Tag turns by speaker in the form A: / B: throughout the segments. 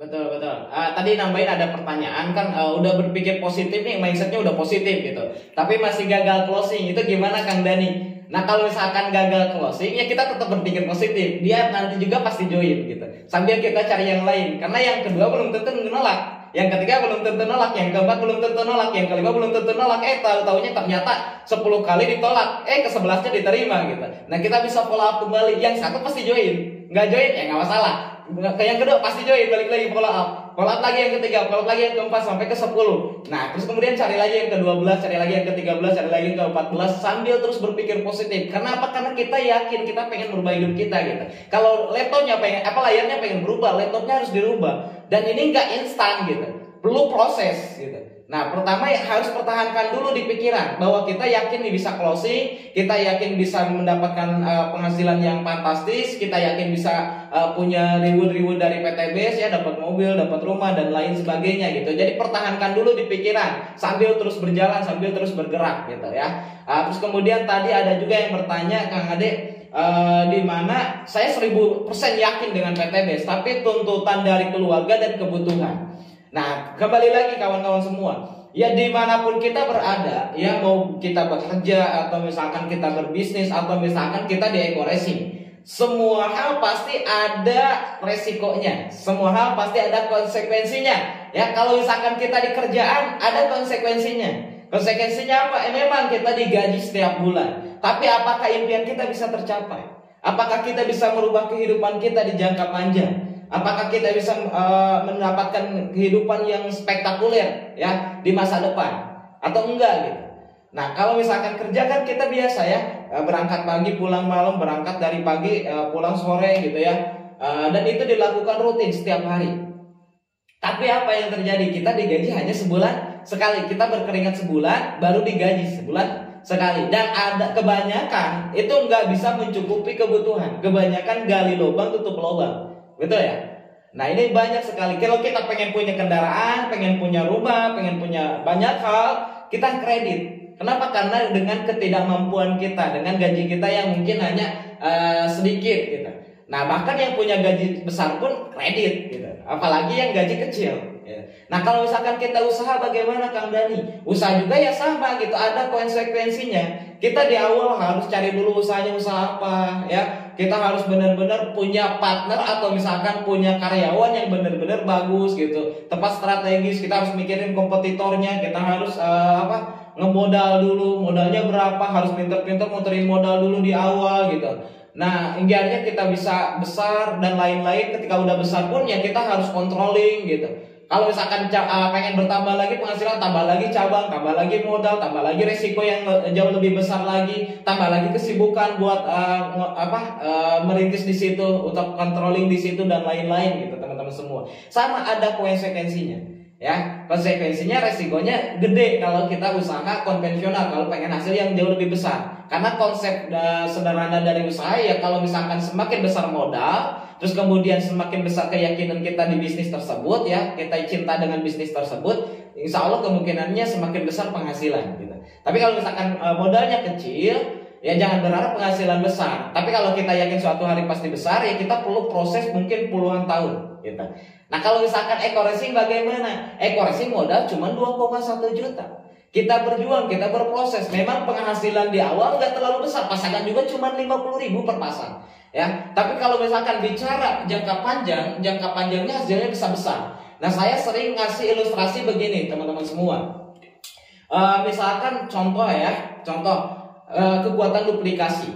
A: Betul, betul. Tadi nambahin ada pertanyaan kan, udah berpikir positif nih, mindsetnya udah positif gitu. Tapi masih gagal closing, itu gimana Kang Dani? Nah kalau misalkan gagal closing, ya kita tetap berpikir positif. Dia nanti juga pasti join gitu. Sambil kita cari yang lain. Karena yang kedua belum tentu nolak, yang ketiga belum tentu nolak, yang keempat belum tentu nolak, yang kelima belum tentu nolak. Tahu-taunya ternyata 10 kali ditolak, ke-11-nya diterima gitu. Nah kita bisa follow up kembali. Yang satu pasti join, nggak join ya nggak masalah. Yang kedua pasti join, balik lagi follow up lagi yang ketiga, follow up lagi yang keempat sampai ke 10. Nah terus kemudian cari lagi yang ke-12, cari lagi yang ke-13, cari lagi yang ke-14 sambil terus berpikir positif. Karena apa? Karena kita yakin kita pengen merubah hidup kita gitu. Kalau laptopnya pengen layarnya pengen berubah, laptopnya harus dirubah. Dan ini nggak instan gitu, perlu proses gitu. Nah pertama ya harus pertahankan dulu di pikiran bahwa kita yakin nih bisa closing, kita yakin bisa mendapatkan penghasilan yang fantastis, kita yakin bisa punya reward dari PTBS ya, dapat mobil, dapat rumah dan lain sebagainya gitu. Jadi pertahankan dulu di pikiran sambil terus berjalan, sambil terus bergerak gitu ya. Terus kemudian tadi ada juga yang bertanya Kang Ade, di mana saya 1000% yakin dengan PTBS, tapi tuntutan dari keluarga dan kebutuhan. Nah, kembali lagi kawan-kawan semua, ya dimanapun kita berada, ya mau kita bekerja atau misalkan kita berbisnis atau misalkan kita di eco-racing, semua hal pasti ada resikonya, semua hal pasti ada konsekuensinya. Ya kalau misalkan kita di kerjaan ada konsekuensinya. Konsekuensinya apa? Memang kita digaji setiap bulan, tapi apakah impian kita bisa tercapai? Apakah kita bisa merubah kehidupan kita di jangka panjang? Apakah kita bisa mendapatkan kehidupan yang spektakuler ya di masa depan atau enggak gitu. Nah kalau misalkan kerja kan kita biasa ya, berangkat pagi pulang malam, berangkat dari pagi pulang sore gitu ya, dan itu dilakukan rutin setiap hari. Tapi apa yang terjadi? Kita digaji hanya sebulan sekali. Kita berkeringat sebulan baru digaji sebulan sekali. Dan ada kebanyakan itu nggak bisa mencukupi kebutuhan. Kebanyakan gali lubang tutup lubang. Betul ya? Nah ini banyak sekali. Kalau kita pengen punya kendaraan, pengen punya rumah, pengen punya banyak hal, kita kredit. Kenapa? Karena dengan ketidakmampuan kita, dengan gaji kita yang mungkin hanya sedikit gitu. Nah bahkan yang punya gaji besar pun kredit gitu. Apalagi yang gaji kecil ya. Nah kalau misalkan kita usaha bagaimana Kang Dani? Usaha juga ya sama gitu, ada konsekuensinya. Kita di awal harus cari dulu usahanya usaha apa ya. Kita harus benar-benar punya partner atau misalkan punya karyawan yang benar-benar bagus gitu, tepat strategis. Kita harus mikirin kompetitornya, kita harus ngemodal dulu, modalnya berapa, harus pinter-pinter muterin modal dulu di awal gitu. Nah, hingga kita bisa besar dan lain-lain. Ketika udah besar pun ya kita harus controlling gitu. Kalau misalkan pengen bertambah lagi penghasilan, tambah lagi cabang, tambah lagi modal, tambah lagi resiko yang jauh lebih besar lagi, tambah lagi kesibukan buat merintis di situ, untuk controlling di situ dan lain-lain gitu teman-teman semua. Sama ada konsekuensinya. Ya, konsekuensinya resikonya gede kalau kita usaha konvensional, kalau pengen hasil yang jauh lebih besar. Karena konsep sederhana dari usaha ya, kalau misalkan semakin besar modal, terus kemudian semakin besar keyakinan kita di bisnis tersebut ya, kita cinta dengan bisnis tersebut, insya Allah kemungkinannya semakin besar penghasilan gitu. Tapi kalau misalkan modalnya kecil, ya jangan berharap penghasilan besar. Tapi kalau kita yakin suatu hari pasti besar, ya kita perlu proses mungkin puluhan tahun gitu. Nah kalau misalkan eco-racing bagaimana? Eco-racing modal cuma 2,1 juta. Kita berjuang, kita berproses. Memang penghasilan di awal nggak terlalu besar, pasangan juga cuma 50.000 per pasang. Ya, tapi kalau misalkan bicara jangka panjangnya hasilnya bisa besar. Nah saya sering ngasih ilustrasi begini teman-teman semua. Misalkan contoh kekuatan duplikasi.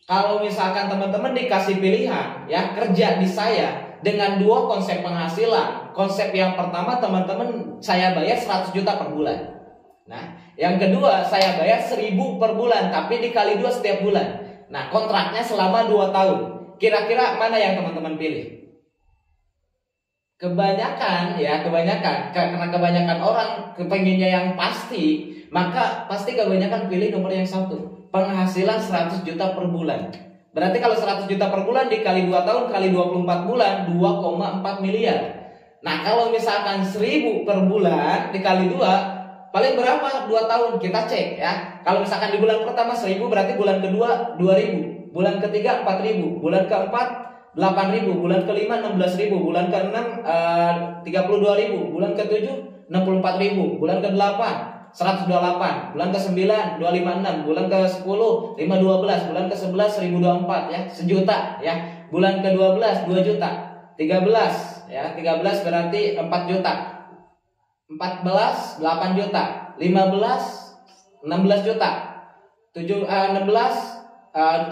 A: Kalau misalkan teman-teman dikasih pilihan ya kerja di saya dengan 2 konsep penghasilan. Konsep yang pertama teman-teman saya bayar 100 juta per bulan. Nah yang kedua saya bayar 1.000 per bulan, tapi dikali 2 setiap bulan. Nah kontraknya selama 2 tahun. Kira-kira mana yang teman-teman pilih? Kebanyakan karena kebanyakan orang kepenginnya yang pasti, maka pasti kebanyakan pilih nomor yang satu, penghasilan 100 juta per bulan. Berarti kalau 100 juta per bulan dikali 2 tahun kali 24 bulan 2,4 miliar. Nah kalau misalkan 1.000 per bulan dikali 2, paling berapa 2 tahun? Kita cek ya. Kalau misalkan di bulan pertama 1.000, berarti bulan kedua 2.000, bulan ketiga 4.000, bulan keempat 8.000, bulan ke-5 16.000, bulan ke-6 32.000, bulan ke-7 64.000, bulan ke-8 128, bulan ke-9 256, bulan ke-10 512, bulan ke-11 1.024 ya, sejuta ya. Bulan ke-12 2 juta. 13 ya, 13 berarti 4 juta. 14 8 juta. 15 16 juta. 16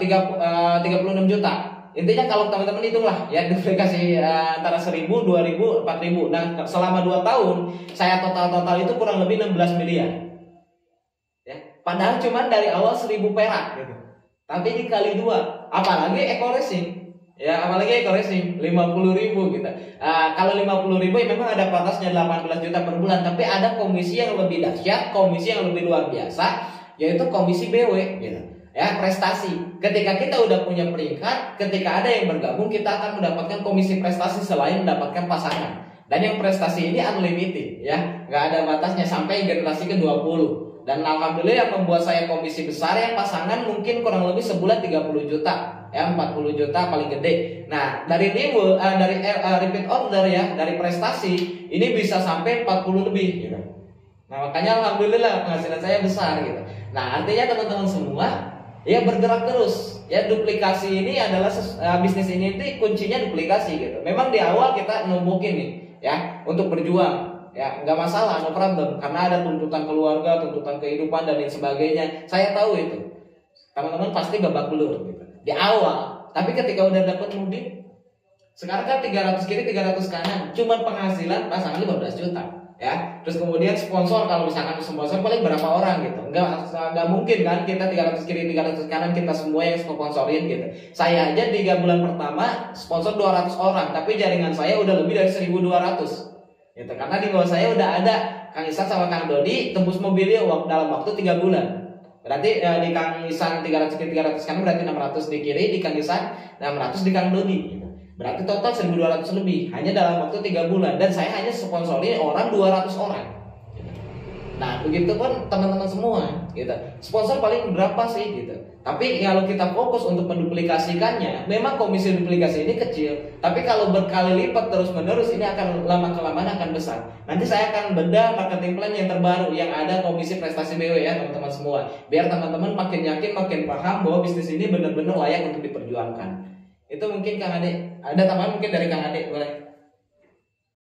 A: 36 juta. Intinya kalau teman-teman hitunglah ya, duplikasi antara 1.000, 2.000, 4.000. Nah, selama 2 tahun saya total itu kurang lebih 16 miliar. Ya, padahal cuma dari awal 1.000 perak gitu. Tapi dikali 2, apalagi eco racing. Ya, apalagi eco racing 50.000 gitu. Kalau 50.000 ya memang ada batasnya 18 juta per bulan, tapi ada komisi yang lebih dahsyat, komisi yang lebih luar biasa, yaitu komisi BW gitu. Ya, prestasi. Ketika kita udah punya peringkat, ketika ada yang bergabung, kita akan mendapatkan komisi prestasi selain mendapatkan pasangan. Dan yang prestasi ini unlimited ya, nggak ada batasnya sampai generasi ke-20. Dan alhamdulillah yang membuat saya komisi besar yang pasangan mungkin kurang lebih sebulan 30 juta ya, 40 juta paling gede. Nah, dari repeat order ya, dari prestasi ini bisa sampai 40 lebih gitu. Nah, makanya alhamdulillah penghasilan saya besar gitu. Nah, artinya teman-teman semua ya bergerak terus ya, duplikasi ini adalah bisnis ini itu kuncinya duplikasi gitu. Memang di awal kita numpukin nih ya untuk berjuang ya, nggak masalah, no problem, karena ada tuntutan keluarga, tuntutan kehidupan dan lain sebagainya. Saya tahu itu teman-teman pasti babak belur gitu di awal, tapi ketika udah dapat mudik, sekarang kan 300 kiri 300 kanan, cuma penghasilan pasangan 15 juta ya. Terus kemudian sponsor, kalau misalkan sponsor paling berapa orang gitu, nggak mungkin kan kita 300 kiri 300 kanan kita semua yang sponsorin gitu. Saya aja 3 bulan pertama sponsor 200 orang, tapi jaringan saya udah lebih dari 1.200 gitu, karena di bawah saya udah ada Kang Isan sama Kang Dodi tembus mobilnya dalam waktu 3 bulan. Berarti di Kang Isan 300 kiri 300 kanan berarti 600 di kiri, di Kang Isan 600 di Kang Dodi gitu. Berarti total 1.200 lebih hanya dalam waktu 3 bulan, dan saya hanya sponsorin orang 200 orang. Nah, begitu pun teman-teman semua gitu. Sponsor paling berapa sih gitu. Tapi kalau kita fokus untuk menduplikasikannya, memang komisi duplikasi ini kecil, tapi kalau berkali lipat terus-menerus ini akan lama-kelamaan akan besar. Nanti saya akan bedah marketing plan yang terbaru yang ada komisi prestasi BW ya teman-teman semua. Biar teman-teman makin yakin, makin paham bahwa bisnis ini benar-benar layak untuk diperjuangkan. Itu mungkin Kang Ade. Ada tambahan mungkin dari Kang Ade, boleh?